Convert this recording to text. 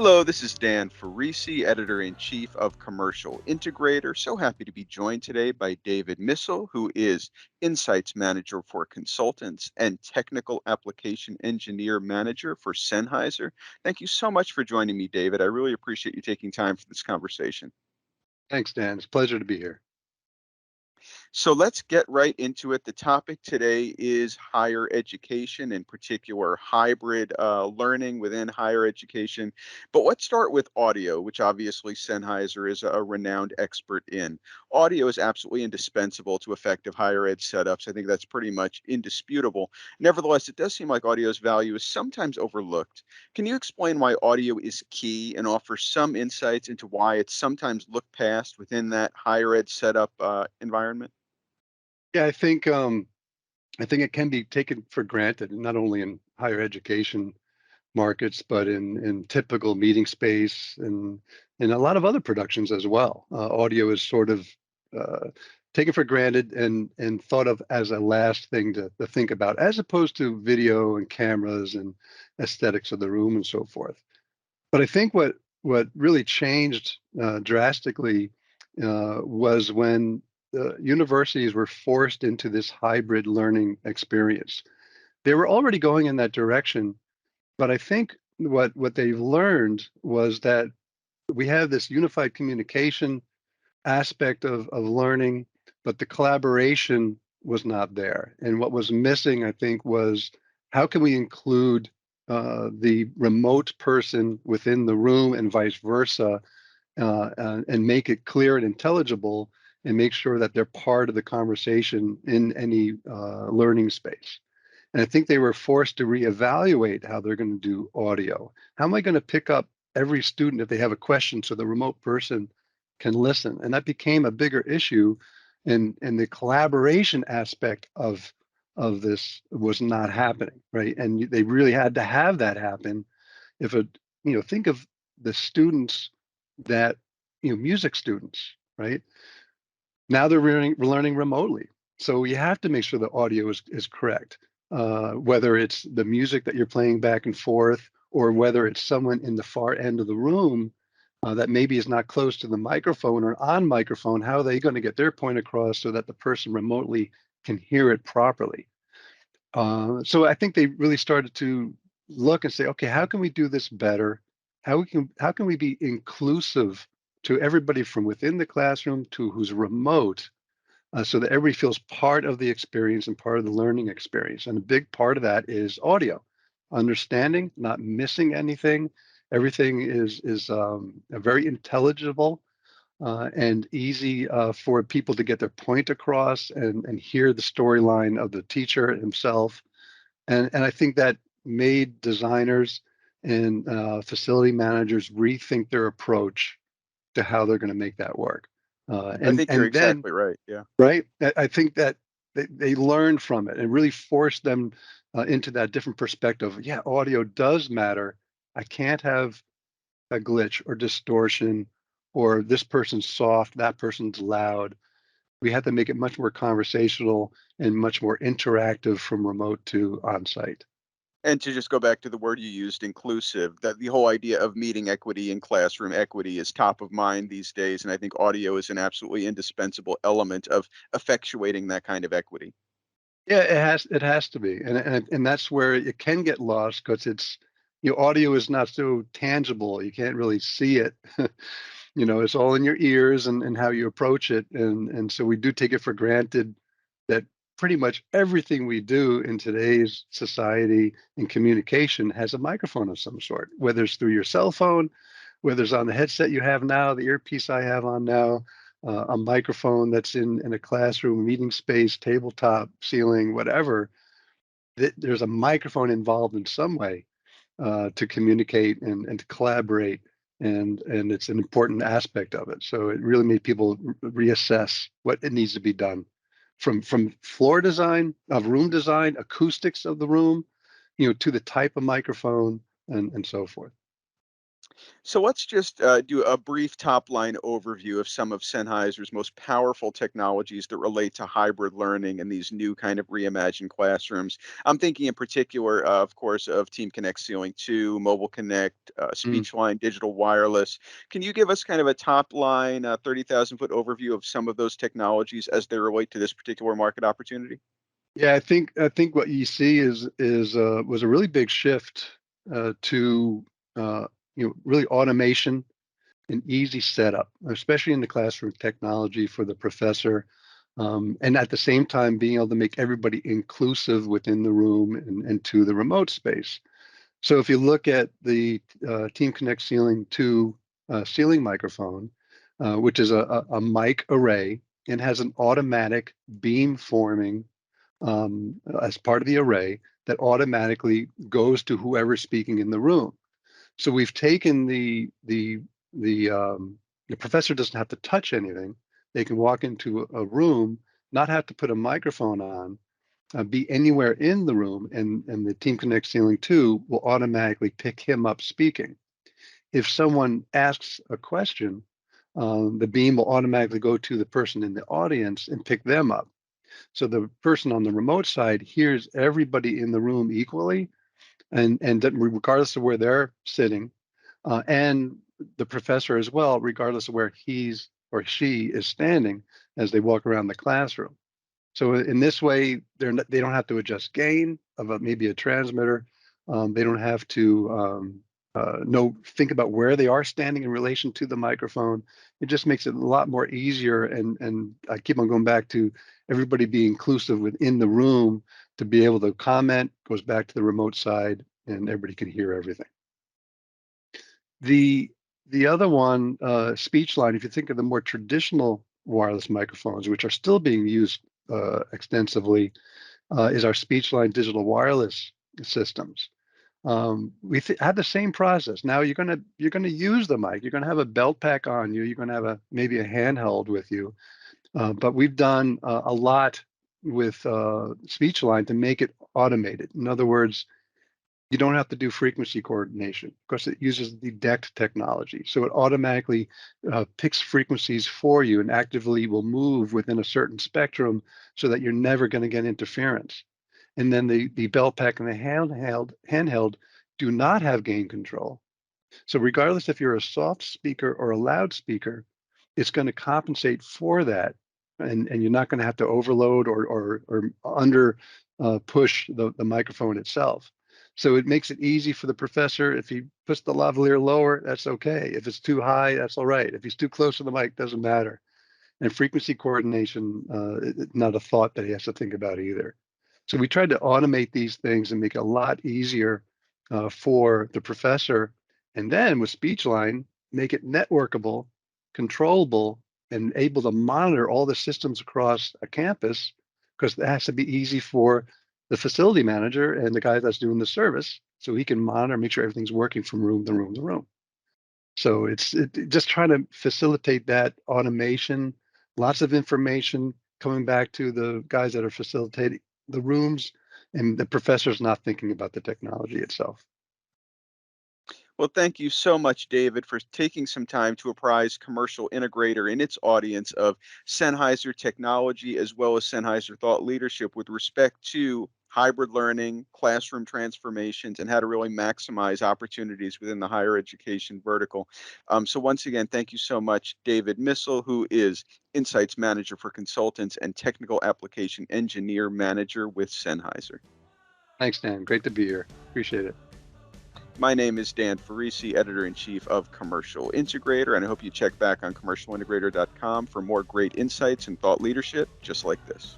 Hello, this is Dan Farisi, Editor-in-Chief of Commercial Integrator. So happy to be joined today by David Missall, who is Insights Manager for Consultants and Technical Application Engineer Manager for Sennheiser. Thank you so much for joining me, David. I really appreciate you taking time for this conversation. Thanks, Dan. It's a pleasure to be here. So let's get right into it. The topic today is higher education, in particular hybrid learning within higher education. But let's start with audio, which obviously Sennheiser is a renowned expert in. Audio is absolutely indispensable to effective higher ed setups. I think that's pretty much indisputable. Nevertheless, it does seem like audio's value is sometimes overlooked. Can you explain why audio is key and offer some insights into why it's sometimes looked past within that higher ed setup environment? Yeah, I think it can be taken for granted, not only in higher education markets, but in typical meeting space and in a lot of other productions as well. Audio is sort of uh, taken for granted and thought of as a last thing to think about, as opposed to video and cameras and aesthetics of the room and so forth. But I think what really changed drastically was when universities were forced into this hybrid learning experience. They were already going in that direction, but I think what they've learned was that we have this unified communication aspect of learning, but the collaboration was not there. And what was missing, I think, was how can we include the remote person within the room and vice versa, and make it clear and intelligible, and make sure that they're part of the conversation in any learning space. And I think they were forced to reevaluate how they're going to do audio. How am I going to pick up every student if they have a question so the remote person can listen? And that became a bigger issue. And the collaboration aspect of this was not happening, right? And they really had to have that happen. If a, think of the students that, music students, right? Now they're learning remotely. So you have to make sure the audio is correct, whether it's the music that you're playing back and forth, or whether it's someone in the far end of the room that maybe is not close to the microphone or on microphone. How are they going to get their point across so that the person remotely can hear it properly? So I think they really started to look and say, okay, how can we do this better? How can we be inclusive to everybody from within the classroom to who's remote, so that everybody feels part of the experience and part of the learning experience. And a big part of that is audio, understanding, not missing anything. Everything is very intelligible and easy for people to get their point across and hear the storyline of the teacher himself. And I think that made designers and facility managers rethink their approach to how they're going to make that work. I And think you're and then exactly right. Yeah. right, I think that they learned from it and really forced them into that different perspective. Yeah, audio does matter. I can't have a glitch or distortion, or this person's soft, that person's loud. We have to make it much more conversational and much more interactive from remote to on-site. And to just go back to the word you used, inclusive, that the whole idea of meeting equity and classroom equity is top of mind these days. And I think audio is an absolutely indispensable element of effectuating that kind of equity. Yeah, it has to be, and that's where it can get lost because it's, audio is not so tangible. You can't really see it. It's all in your ears and how you approach it, and so we do take it for granted that pretty much everything we do in today's society and communication has a microphone of some sort, whether it's through your cell phone, whether it's on the headset you have now, the earpiece I have on now, a microphone that's in a classroom, meeting space, tabletop, ceiling, whatever. There's a microphone involved in some way to communicate and to collaborate, and it's an important aspect of it. So it really made people reassess what it needs to be done, from floor design, of room design, acoustics of the room, to the type of microphone and so forth. So let's just do a brief top line overview of some of Sennheiser's most powerful technologies that relate to hybrid learning and these new kind of reimagined classrooms. I'm thinking in particular, of course, of Team Connect Ceiling 2, Mobile Connect, Mm. Speechline, Digital Wireless. Can you give us kind of a top line, 30,000 foot overview of some of those technologies as they relate to this particular market opportunity? Yeah, I think what you see is was a really big shift to really automation and easy setup, especially in the classroom technology for the professor, and at the same time being able to make everybody inclusive within the room and to the remote space. So if you look at the Team Connect Ceiling 2 ceiling microphone, which is a mic array and has an automatic beam forming as part of the array that automatically goes to whoever's speaking in the room. So we've taken the professor doesn't have to touch anything. They can walk into a room, not have to put a microphone on, be anywhere in the room, and the Team Connect Ceiling 2 will automatically pick him up speaking. If someone asks a question, the beam will automatically go to the person in the audience and pick them up. So the person on the remote side hears everybody in the room equally, and regardless of where they're sitting, and the professor as well, regardless of where he's or she is standing as they walk around the classroom. So in this way, they don't have to adjust gain of maybe a transmitter. They don't have to think about where they are standing in relation to the microphone. It just makes it a lot more easier. And I keep on going back to everybody be inclusive within the room to be able to comment. Goes back to the remote side, and everybody can hear everything. The the other one, speech line, if you think of the more traditional wireless microphones, which are still being used extensively, is our speech line digital wireless systems. Have the same process. Now you're gonna use the mic. You're gonna have a belt pack on you. You're gonna have maybe a handheld with you. But we've done a lot with speech line to make it automated. In other words, you don't have to do frequency coordination because it uses the DECT technology. So it automatically picks frequencies for you and actively will move within a certain spectrum so that you're never going to get interference. And then the belt pack and the handheld do not have gain control. So regardless if you're a soft speaker or a loudspeaker, it's going to compensate for that, and you're not going to have to overload or under push the microphone itself. So it makes it easy for the professor. If he puts the lavalier lower, that's okay. If it's too high, that's all right. If he's too close to the mic, doesn't matter. And frequency coordination, not a thought that he has to think about either. So we tried to automate these things and make it a lot easier for the professor. And then with SpeechLine, make it networkable, controllable, and able to monitor all the systems across a campus because it has to be easy for the facility manager and the guy that's doing the service so he can monitor, make sure everything's working from room to room to room. So just trying to facilitate that automation, lots of information coming back to the guys that are facilitating the rooms, and the professor's not thinking about the technology itself. Well, thank you so much, David, for taking some time to apprise Commercial Integrator and its audience of Sennheiser technology as well as Sennheiser thought leadership with respect to hybrid learning, classroom transformations, and how to really maximize opportunities within the higher education vertical. So, once again, thank you so much, David Missall, who is Insights Manager for Consultants and Technical Application Engineer Manager with Sennheiser. Thanks, Dan. Great to be here. Appreciate it. My name is Dan Farisi, editor in chief of Commercial Integrator, and I hope you check back on commercialintegrator.com for more great insights and thought leadership just like this.